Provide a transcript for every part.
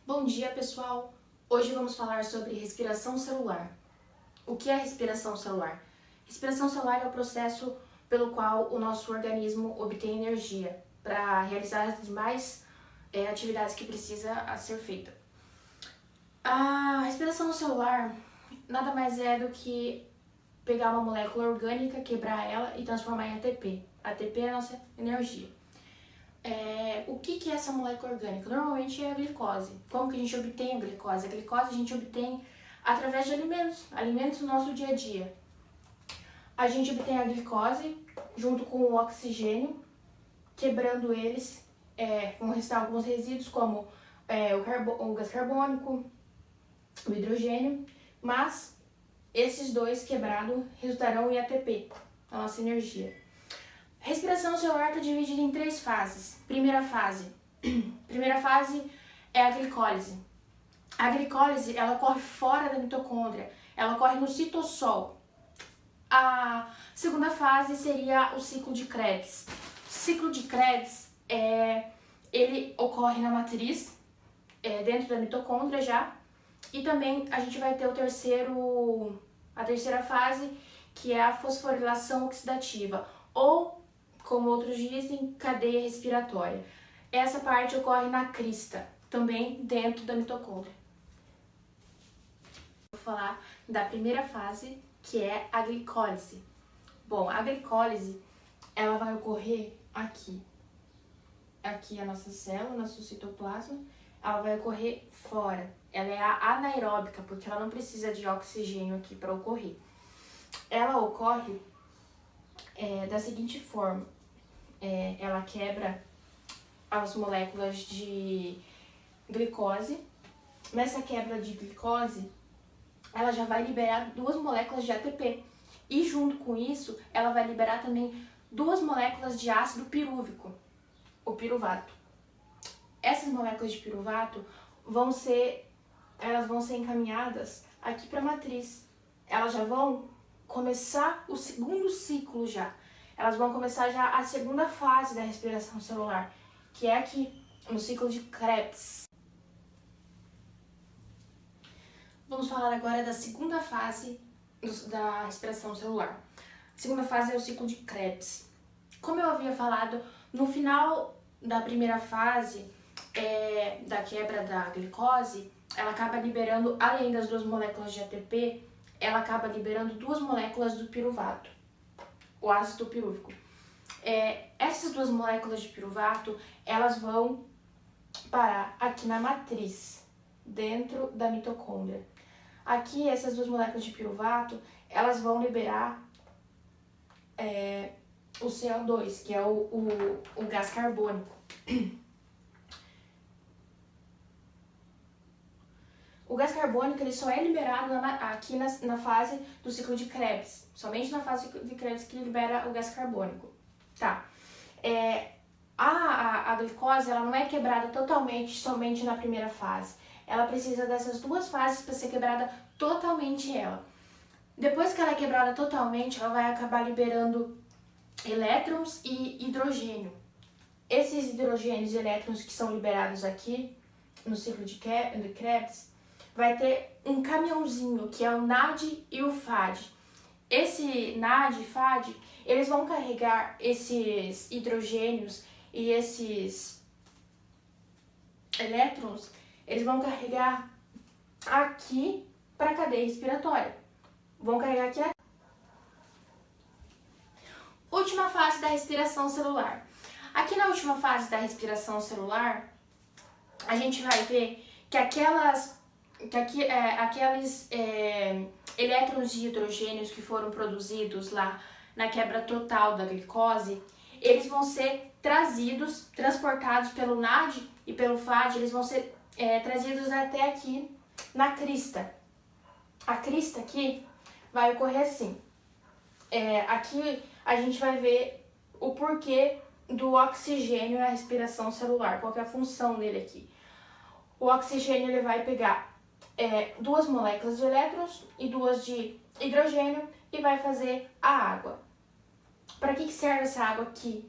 Bom dia, pessoal! Hoje vamos falar sobre respiração celular. O que é respiração celular? Respiração celular é o processo pelo qual o nosso organismo obtém energia para realizar as demais atividades que precisa a ser feita. A respiração celular nada mais é do que pegar uma molécula orgânica, quebrar ela e transformar em ATP. ATP é a nossa energia. O que é essa molécula orgânica? Normalmente é a glicose. Como que a gente obtém a glicose? A glicose a gente obtém através de alimentos do nosso dia a dia. A gente obtém a glicose junto com o oxigênio, quebrando eles, vão restar alguns resíduos como o gás carbônico, o hidrogênio, mas esses dois quebrados resultarão em ATP, a nossa energia. Respiração celular está dividida em 3 fases. Primeira fase é a glicólise. A glicólise ela ocorre fora da mitocôndria, ela ocorre no citossol. A segunda fase seria o ciclo de Krebs. O ciclo de Krebs ele ocorre na matriz, dentro da mitocôndria já, e também a gente vai ter a terceira fase, que é a fosforilação oxidativa, ou como outros dizem, cadeia respiratória. Essa parte ocorre na crista, também dentro da mitocôndria. Vou falar da primeira fase, que é a glicólise. Bom, a glicólise, ela vai ocorrer aqui. Aqui é a nossa célula, nosso citoplasma, ela vai ocorrer fora. Ela é anaeróbica, porque ela não precisa de oxigênio aqui para ocorrer. Ela ocorre da seguinte forma. Ela quebra as moléculas de glicose. Nessa quebra de glicose, ela já vai liberar 2 moléculas de ATP. E junto com isso, ela vai liberar também 2 moléculas de ácido pirúvico, o piruvato. Essas moléculas de piruvato elas vão ser encaminhadas aqui para a matriz. Elas já vão começar o segundo ciclo já. Elas vão começar já a segunda fase da respiração celular, que é aqui, no ciclo de Krebs. Vamos falar agora da segunda fase da respiração celular. A segunda fase é o ciclo de Krebs. Como eu havia falado, no final da primeira fase, da quebra da glicose, ela acaba liberando, além das 2 moléculas de ATP, ela acaba liberando 2 moléculas do piruvato, o ácido pirúvico. Essas 2 moléculas de piruvato, elas vão parar aqui na matriz, dentro da mitocôndria. Aqui, essas 2 moléculas de piruvato, elas vão liberar o CO2, que é o gás carbônico. O gás carbônico ele só é liberado aqui na fase do ciclo de Krebs, somente na fase de Krebs que libera o gás carbônico. Tá. A glicose ela não é quebrada totalmente somente na primeira fase. Ela precisa dessas 2 fases para ser quebrada totalmente ela. Depois que ela é quebrada totalmente, ela vai acabar liberando elétrons e hidrogênio. Esses hidrogênios e elétrons que são liberados aqui no ciclo de Krebs, vai ter um caminhãozinho, que é o NAD e o FAD. Esse NAD e FAD, eles vão carregar esses hidrogênios e esses elétrons, eles vão carregar aqui para a cadeia respiratória. Vão carregar aqui. Última fase da respiração celular. Aqui na última fase da respiração celular, a gente vai ver que aqueles elétrons de hidrogênios que foram produzidos lá na quebra total da glicose, eles vão ser transportados pelo NAD e pelo FAD, eles vão ser trazidos até aqui na crista. A crista aqui vai ocorrer assim. Aqui a gente vai ver o porquê do oxigênio na respiração celular, qual que é a função dele aqui. O oxigênio ele vai pegar 2 moléculas de elétrons e 2 de hidrogênio e vai fazer a água. Para que serve essa água aqui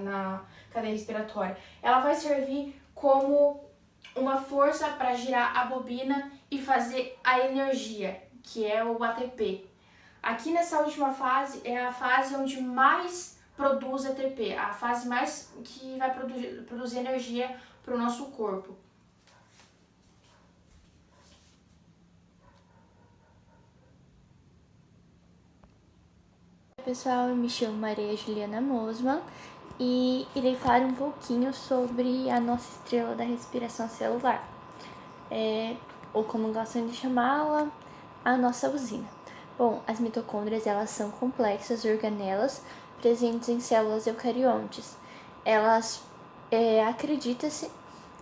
na cadeia respiratória? Ela vai servir como uma força para girar a bobina e fazer a energia, que é o ATP. Aqui nessa última fase é a fase onde mais produz ATP, a fase mais que vai produzir energia para o nosso corpo. Oi pessoal, eu me chamo Maria Juliana Mosman e irei falar um pouquinho sobre a nossa estrela da respiração celular, ou como gostam de chamá-la, a nossa usina. Bom, as mitocôndrias elas são complexas organelas presentes em células eucariontes. Elas acredita-se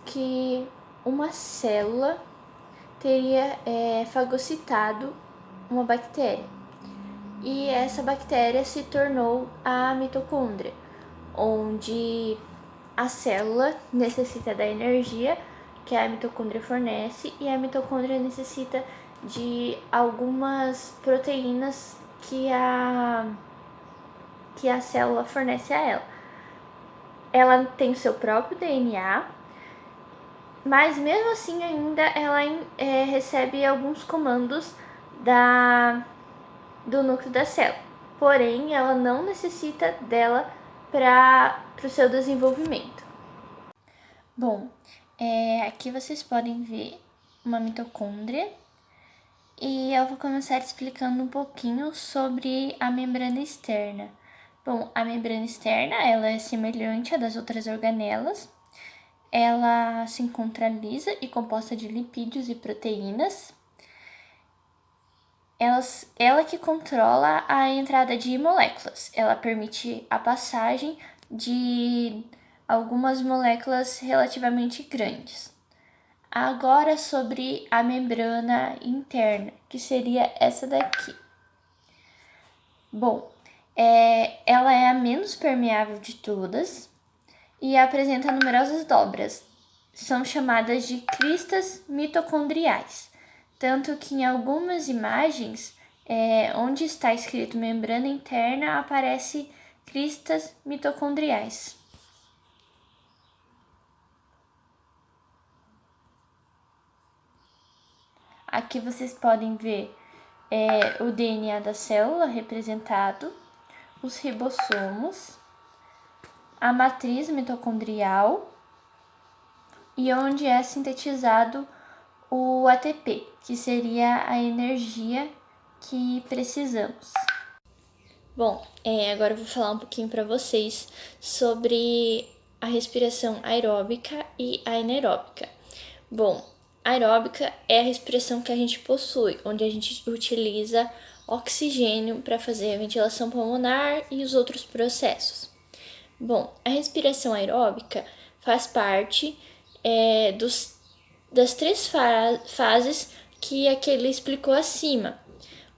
que uma célula teria fagocitado uma bactéria. E essa bactéria se tornou a mitocôndria, onde a célula necessita da energia que a mitocôndria fornece e a mitocôndria necessita de algumas proteínas que a célula fornece a ela. Ela tem o seu próprio DNA, mas mesmo assim ainda ela recebe alguns comandos do núcleo da célula, porém ela não necessita dela para o seu desenvolvimento. Bom, aqui vocês podem ver uma mitocôndria e eu vou começar explicando um pouquinho sobre a membrana externa. Bom, a membrana externa ela é semelhante à das outras organelas. Ela se encontra lisa e composta de lipídios e proteínas. Ela que controla a entrada de moléculas. Ela permite a passagem de algumas moléculas relativamente grandes. Agora sobre a membrana interna, que seria essa daqui. Bom, ela é a menos permeável de todas e apresenta numerosas dobras. São chamadas de cristas mitocondriais. Tanto que em algumas imagens, onde está escrito membrana interna, aparece cristas mitocondriais. Aqui vocês podem ver o DNA da célula representado, os ribossomos, a matriz mitocondrial e onde é sintetizado o ATP, que seria a energia que precisamos. Bom, agora eu vou falar um pouquinho para vocês sobre a respiração aeróbica e anaeróbica. Bom, aeróbica é a respiração que a gente possui, onde a gente utiliza oxigênio para fazer a ventilação pulmonar e os outros processos. Bom, a respiração aeróbica faz parte das três fases que aquele explicou acima,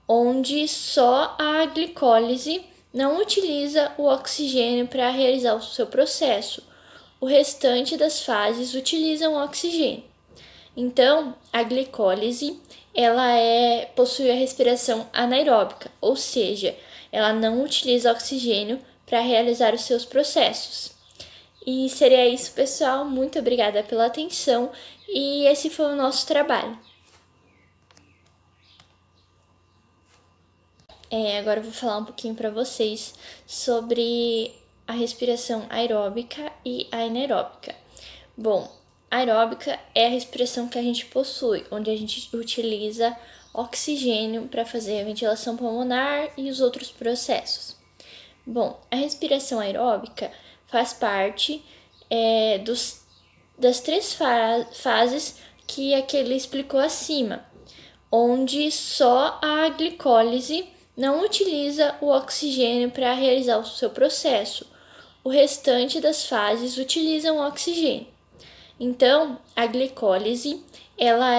onde só a glicólise não utiliza o oxigênio para realizar o seu processo. O restante das fases utilizam o oxigênio. Então, a glicólise ela possui a respiração anaeróbica, ou seja, ela não utiliza oxigênio para realizar os seus processos. E seria isso, pessoal. Muito obrigada pela atenção e esse foi o nosso trabalho. Agora eu vou falar um pouquinho para vocês sobre a respiração aeróbica e anaeróbica. Bom, aeróbica é a respiração que a gente possui, onde a gente utiliza oxigênio para fazer a ventilação pulmonar e os outros processos. Bom, a respiração aeróbica faz parte das três fases que aquele explicou acima, onde só a glicólise não utiliza o oxigênio para realizar o seu processo. O restante das fases utilizam o oxigênio. Então, a glicólise ela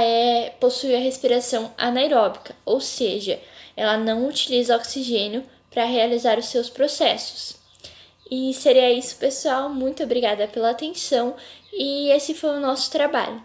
possui a respiração anaeróbica, ou seja, ela não utiliza oxigênio para realizar os seus processos. E seria isso, pessoal. Muito obrigada pela atenção e esse foi o nosso trabalho.